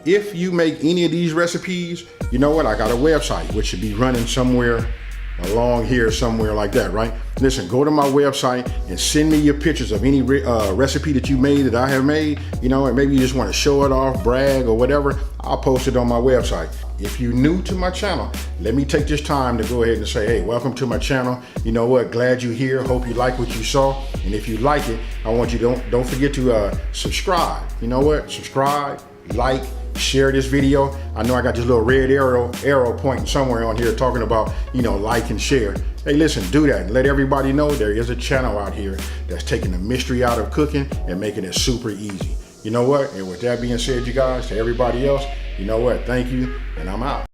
if you make any of these recipes, you know what? I got a website, which should be running somewhere along here, somewhere like that, right? Listen, go to my website and send me your pictures of any recipe that you made, that I have made, you know, and maybe you just want to show it off, brag or whatever. I'll post it on my website. If you're new to my channel, let me take this time to go ahead and say, hey, welcome to my channel. You know what? Glad you're here. Hope you like what you saw. And if you like it, I want you don't forget to subscribe. You know what? Subscribe, like, share this video. I know I got this little red arrow pointing somewhere on here talking about, you know, like and share. Hey, listen, do that. Let everybody know there is a channel out here that's taking the mystery out of cooking and making it super easy. You know what? And with that being said, you guys, to everybody else, you know what? Thank you, and I'm out.